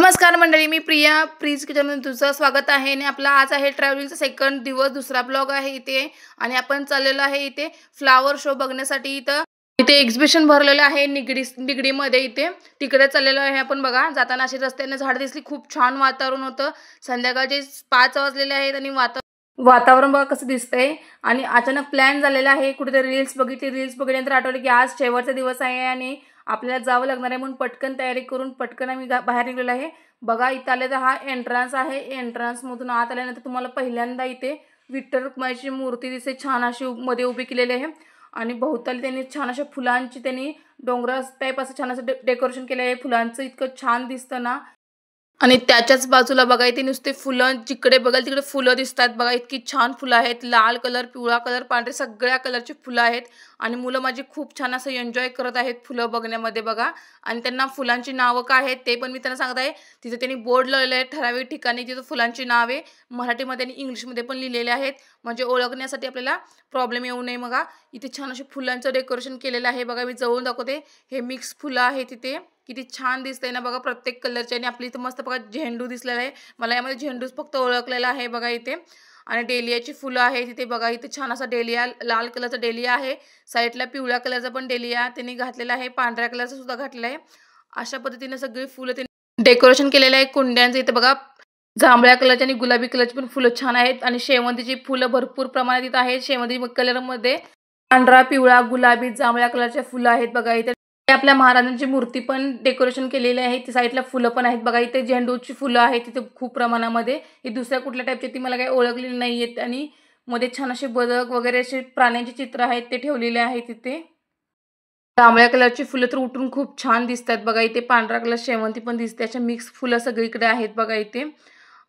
नमस्कार मंडळी, मी प्रिया प्रीज किचनमध्ये तुझं स्वागत आहे. आणि आपला आज आहे ट्रॅव्हलिंगचा सेकंड दिवस, दुसरा ब्लॉग आहे इथे. आणि आपण चाललेलो आहे इथे फ्लावर शो बघण्यासाठी. इथे एक्झिबिशन भरलेलं आहे निगडीमध्ये. इथे तिकडे चाललेलो आहे आपण. बघा, जाताना अशी रस्त्याने झाड दिसली, खूप छान वातावरण होतं. संध्याकाळचे 5 वाजलेले आहेत आणि वातावरण बघा कसं दिसतंय. आणि अचानक प्लॅन झालेला आहे. कुठेतरी रील्स बघितल्यानंतर आठवलं की आज शेवटचा दिवस आहे आणि आपल्याला जावं लागणार आहे. म्हणून पटकन तयारी करून पटकन आम्ही बाहेर निघालेलो आहे. बघा, इथं आले तर हा एंट्रन्स आहे. एंट्रन्समधून आत आल्यानंतर तुम्हाला पहिल्यांदा इथे विठ्ठल रुक्माईची मूर्ती दिसते, छान अशी मध्ये उभी केलेली आहे. आणि भोवताली त्यांनी छान अशा फुलांची डोंगरा टाईप असं छान असं डेकोरेशन केलं आहे. फुलांचं इतकं छान दिसतं ना. आणि त्याच्याच बाजूला बघा इथे नुसते फुलं, जिकडे बघाल तिकडे फुलं दिसतात. बघा, इतकी छान फुलं आहेत. लाल कलर, पिवळा कलर, पांढरे सगळ्या कलरची फुलं आहेत. आणि मुलं माझी खूप छान असं एन्जॉय करत आहेत फुलं बघण्यामध्ये. बघा, आणि त्यांना फुलांची नावं काय आहेत ते पण मी त्यांना सांगत आहे. तिथे त्यांनी बोर्ड लावलेले आहेत ठराविक ठिकाणी, तिथं फुलांची नावे मराठीमध्ये आणि इंग्लिशमध्ये पण लिहिलेले आहेत, म्हणजे ओळखण्यासाठी आपल्याला प्रॉब्लेम येऊ नये. बघा, इथे छान असे फुलांचं डेकोरेशन केलेलं आहे. बघा, मी जवळून दाखवते. हे मिक्स फुलं आहेत तिथे. किती छान दिसतंय ना. बघा, प्रत्येक कलरचे. आणि आपली इथं मस्त बघा झेंडू दिसलेला आहे. मला यामध्ये झेंडूच फक्त ओळखलेला आहे बघा इथे. आणि डेलियाची फुलं आहे तिथे. बघा, इथे छान असा डेलिया, लाल कलरचा डेलिया आहे. साईडला पिवळ्या कलरचा पण डेलिया त्यांनी घातलेला आहे. पांढऱ्या कलरचा सुद्धा घातलेला आहे. अशा पद्धतीने सगळी फुलं त्यांनी डेकोरेशन केलेलं आहे. कुंड्यांचं इथे बघा जांभळ्या कलरची आणि गुलाबी कलरची पण फुलं छान आहेत. आणि शेवंतीची फुलं भरपूर प्रमाणात इथं आहेत. शेवंती कलरमध्ये पांढरा, पिवळा, गुलाबी, जांभळ्या कलरच्या फुलं आहेत. बघा, इथे आपल्या महाराजांची मूर्ती पण डेकोरेशन केलेली आहे. ती साईडला फुलं पण आहेत. बघा, इथे झेंडूची फुलं आहेत तिथे खूप प्रमाणामध्ये. ही दुसऱ्या कुठल्या टाईपची ती मला काही ओळखलेली नाही आहेत. आणि मध्ये छान असे बदक वगैरे असे प्राण्यांची चित्र आहेत ते ठेवलेले आहेत तिथे. जांभळ्या कलरची फुलं तर उठून खूप छान दिसतात. बघा, इथे पांढरा कलर शेवंती पण दिसते. अशा मिक्स फुलं सगळीकडे आहेत बघा इथे.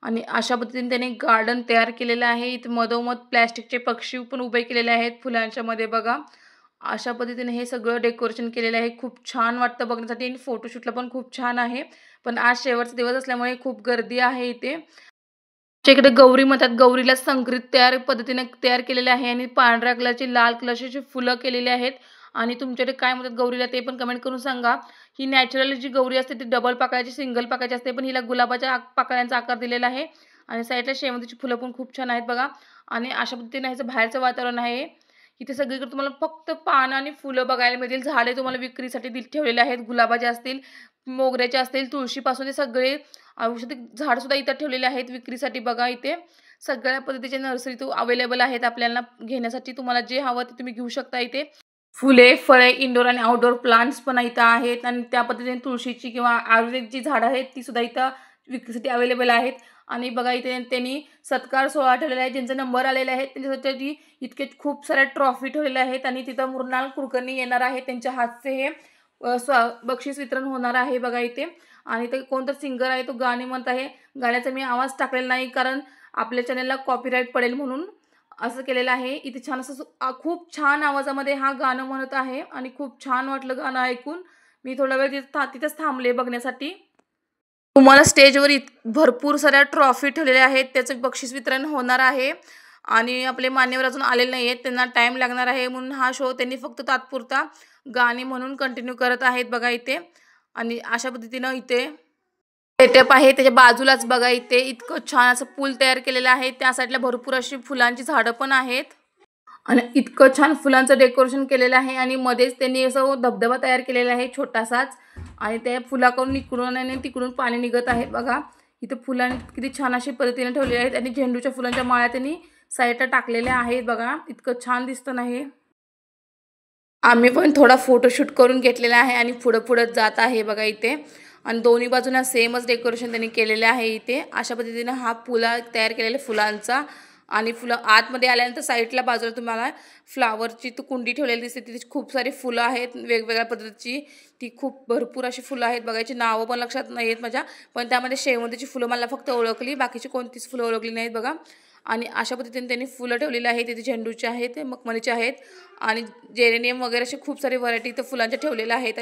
आणि अशा पद्धतीने त्याने गार्डन तयार केलेलं आहे. इथे मधोमध प्लॅस्टिकचे पक्षी पण उभे केलेले आहेत फुलांच्या मध्ये. बघा, अशा पद्धतीने हे सगळं डेकोरेशन केलेलं आहे. खूप छान वाटतं बघण्यासाठी आणि फोटोशूटला पण खूप छान आहे. पण आज शेवटचा दिवस असल्यामुळे खूप गर्दी आहे इथे. आमच्या इकडे गौरी म्हणतात. गौरीला संक्रित पद्धतीने तयार केलेले आहे. आणि पांढऱ्या कलरची, लाल कलरची फुलं केलेली आहेत. आणि तुमच्याकडे काय म्हणतात गौरीला ते पण कमेंट करून सांगा. ही नॅचरल जी गौरी असते ती डबल पाकळ्याची, सिंगल पाकळ्याची असते, पण हिला गुलाबाच्या पाकळ्यांचा आकार दिलेला आहे. आणि साईडला शेवंतीची फुलं पण खूप छान आहेत बघा. आणि अशा पद्धतीने ह्याचं बाहेरचं वातावरण आहे. इथे सगळीकडे तुम्हाला फक्त पानं आणि फुलं बघायला मिळतील. झाडे तुम्हाला विक्रीसाठी ठेवलेले आहेत. गुलाबाचे असतील, मोगऱ्याचे असतील, तुळशीपासून ते सगळे औषधी झाड सुद्धा इथं ठेवलेले आहेत विक्रीसाठी. बघा, इथे सगळ्या पद्धतीचे नर्सरी अवेलेबल आहेत आपल्याला घेण्यासाठी. तुम्हाला जे हवं ते तुम्ही घेऊ शकता इथे. फुले, फळे, इंडोर आणि आउटडोर प्लांट्स पण इथं आहेत. आणि त्या पद्धतीने तुळशीची किंवा आयुर्वेदिक जी झाडं आहेत ती सुद्धा इथं विक्रीसाठी अवेलेबल आहेत. आणि बघा, इथे त्यांनी सत्कार सोहळा ठेवलेला आहे. ज्यांचा नंबर आलेला आहे त्यांच्यासाठी इतके खूप साऱ्या ट्रॉफी ठेवलेल्या आहेत. आणि तिथं मृणाल कुलकर्णी येणार आहे. त्यांच्या हातचे हे बक्षीस वितरण होणार आहे बघा इथे. आणि ते कोणतर सिंगर आहे, तो गाणी म्हणत आहे. गाण्याचा मी आवाज टाकलेला नाही कारण आपल्या चॅनलला कॉपीराईट पडेल म्हणून असं केलेलं आहे. इथे छान असं खूप छान आवाजामध्ये हा गाणं म्हणत आहे. आणि खूप छान वाटलं गाणं ऐकून. मी थोडा वेळ तिथेच थांबले बघण्यासाठी. तुम्हाला स्टेजवर भरपूर साऱ्या ट्रॉफी ठेवलेल्या आहेत. त्याचं बक्षीस वितरण होणार आहे. आणि आपले मान्यवर अजून आलेले नाही आहेत, त्यांना टाईम लागणार आहे. म्हणून हा शो त्यांनी फक्त तात्पुरता गाणी म्हणून कंटिन्यू करत आहेत बघा इथे. आणि अशा पद्धतीनं इथे सेटअप आहे. त्याच्या बाजूलाच बघा इथे इतकं छान असं पूल तयार केलेलं आहे. त्या साईडला भरपूर अशी फुलांची झाडं पण आहेत. आणि इतकं छान फुलांचं डेकोरेशन केलेलं आहे. आणि मध्येच त्यांनी असं धबधबा तयार केलेला आहे छोटासाच. आणि त्या फुलाकडून इकडून आणि तिकडून पाणी निघत आहे. बघा, इथे फुलांनी किती छान अशी पद्धतीने ठेवलेली आहेत. आणि झेंडूच्या फुलांच्या माळ्या त्यांनी साईडला टाकलेल्या आहेत. बघा, इतकं छान दिसतं ना हे. आम्ही पण थोडा फोटोशूट करून घेतलेला आहे आणि पुढं जात आहे बघा इथे. आणि दोन्ही बाजूला सेमच डेकोरेशन त्यांनी केलेलं आहे इथे. अशा पद्धतीने हा पुला तयार केलेला फुलांचा. आणि फुलं आतमध्ये आल्यानंतर साईडला बाजूला तुम्हाला फ्लावरची कुंडी ठेवलेली दिसते. तिथे खूप सारी फुलं आहेत वेगवेगळ्या पद्धतीची. ती खूप भरपूर अशी फुलं आहेत. बघायची नावं पण लक्षात नाही आहेत माझ्या, पण त्यामध्ये शेवंतीची फुलं मला फक्त ओळखली, बाकीची कोणतीच फुलं ओळखली नाहीत बघा. आणि अशा पद्धतीने त्यांनी फुलं ठेवलेली आहेत. तिथे झेंडूचे आहेत, मखमलीचे आहेत आणि जेरेनियम वगैरे असे खूप सारे व्हरायटी इथं फुलांच्या ठेवलेल्या आहेत.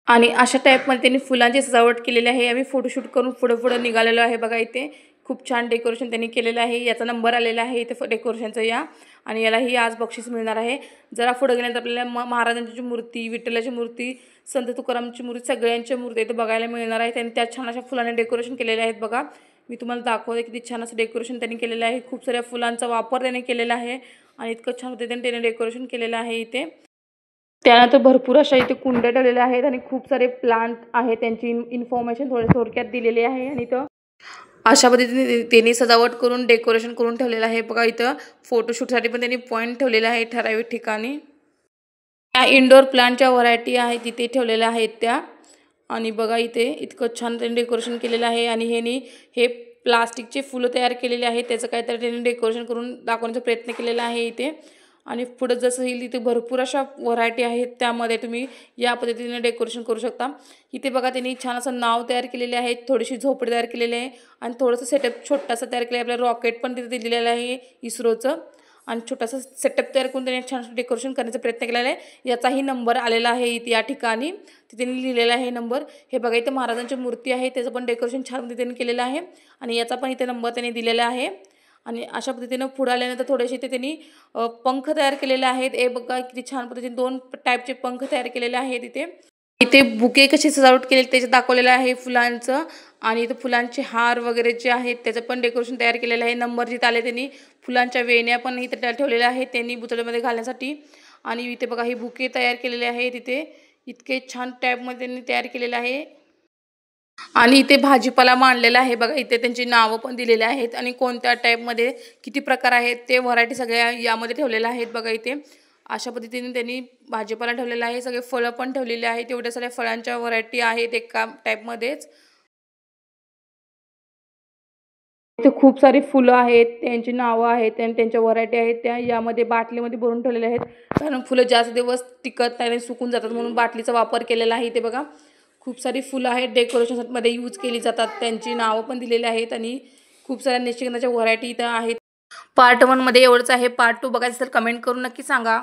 आणि अशा टाईपमध्ये त्यांनी फुलांची सजावट केलेली आहे. आम्ही फोटोशूट करून पुढं निघालेलो आहे बघा इथे. खूप छान डेकोरेशन त्यांनी केलेलं आहे. याचा नंबर आलेला आहे इथे डेकोरेशनचा या. आणि यालाही आज बक्षीस मिळणार आहे. जरा पुढे गेल्यानंतर आपल्याला महाराजांची मूर्ती, विठ्ठलाची मूर्ती, संत तुकारामची मूर्ती, सगळ्यांच्या मूर्ती इथे बघायला मिळणार आहेत आणि त्या छान अशा फुलाने डेकोरेशन केलेले आहेत बघा. मी तुम्हाला दाखवते किती छान असं डेकोरेशन त्यांनी केलेलं आहे. खूप साऱ्या फुलांचा वापर त्याने केलेला आहे आणि इतकं छान पद्धतीने त्याने डेकोरेशन केलेलं आहे इथे. त्यानंतर भरपूर अशा इथे कुंड्या ठेवलेल्या आहेत आणि खूप सारे प्लांट आहेत, त्यांची इन्फॉर्मेशन थोडक्यात दिलेली आहे आणि इथं अशा पद्धतीने त्यांनी सजावट करून डेकोरेशन करून ठेवलेलं आहे बघा. इथं फोटोशूटसाठी पण त्यांनी पॉईंट ठेवलेला आहे ठराविक ठिकाणी. त्या इंडोर प्लांटच्या व्हरायटी आहेत तिथे ठेवलेल्या आहेत त्या. आणि बघा इथे इतकं छान त्यांनी डेकोरेशन केलेलं आहे आणि हे प्लास्टिकचे फुलं तयार केलेले आहेत, त्याचं काहीतरी त्यांनी डेकोरेशन करून दाखवण्याचा प्रयत्न केलेला आहे इथे. आणि पुढे जसं येईल तिथे भरपूर अशा व्हरायटी आहेत, त्यामध्ये तुम्ही या पद्धतीने डेकोरेशन करू शकता. इथे बघा त्यांनी छान असं नाव तयार केलेले आहे, थोडीशी झोपडी तयार केलेली आहे आणि थोडंसं सेटअप छोटासा तयार केलं आहे. आपल्याला रॉकेट पण तिथे दिलेलं आहे इस्रोचं आणि छोटासा सेटअप तयार करून त्यांनी छान डेकोरेशन करण्याचा प्रयत्न केलेला आहे. याचाही नंबर आलेला आहे इथे या ठिकाणी, तिथे लिहिलेला आहे नंबर. हे बघा इथे महाराजांची मूर्ती आहे, त्याचं पण डेकोरेशन छान पद्धतीने केलेलं आहे आणि याचा पण इथे नंबर त्यांनी दिलेला आहे. आणि अशा पद्धतीनं पुढे आल्यानंतर थोडेसे इथे त्यांनी पंख तयार केलेले आहेत. हे बघा किती छान पद्धतीने 2 टाईपचे पंख तयार केलेले आहेत इथे. इथे बुके कशी सजावट केली त्याचे दाखवलेलं आहे फुलांचं आणि इथे फुलांचे हार वगैरे जे आहेत त्याचं पण डेकोरेशन तयार केलेलं आहे. नंबर जिथे आले त्यांनी फुलांच्या वेण्या पण इथे ठेवलेल्या आहेत त्यांनी बुचड्यामध्ये घालण्यासाठी. आणि इथे बघा हे बुके तयार केलेले आहेत तिथे, इतके छान टाईपमध्ये त्यांनी तयार केलेलं आहे. आणि इथे भाजीपाला मांडलेला आहे बघा. इथे त्यांची नावं पण दिलेली आहेत आणि कोणत्या टाईपमध्ये किती प्रकार आहेत ते व्हरायटी सगळ्या यामध्ये ठेवलेल्या आहेत बघा. इथे अशा पद्धतीने त्यांनी भाजीपाला ठेवलेला आहे, सगळे फळं पण ठेवलेले आहेत. एवढ्या साऱ्या फळांच्या व्हरायटी आहेत एका टाईपमध्येच. इथे खूप सारी फुलं आहेत, त्यांची नावं आहेत आणि त्यांच्या व्हरायटी आहेत त्या यामध्ये बाटलीमध्ये भरून ठेवलेल्या आहेत, कारण फुलं जास्त दिवस टिकत नाही, सुकून जातात म्हणून बाटलीचा वापर केलेला आहे. इथे बघा खूप सारी फुलं आहेत, डेकोरेशनमध्ये यूज केली जातात, त्यांची नावं पण दिलेली आहेत आणि खूप साऱ्या निशिगंधाच्या व्हरायटी इथं आहेत. पार्ट 1 मध्ये एवढंच आहे. पार्ट 2 बघायचं तर कमेंट करून नक्की सांगा.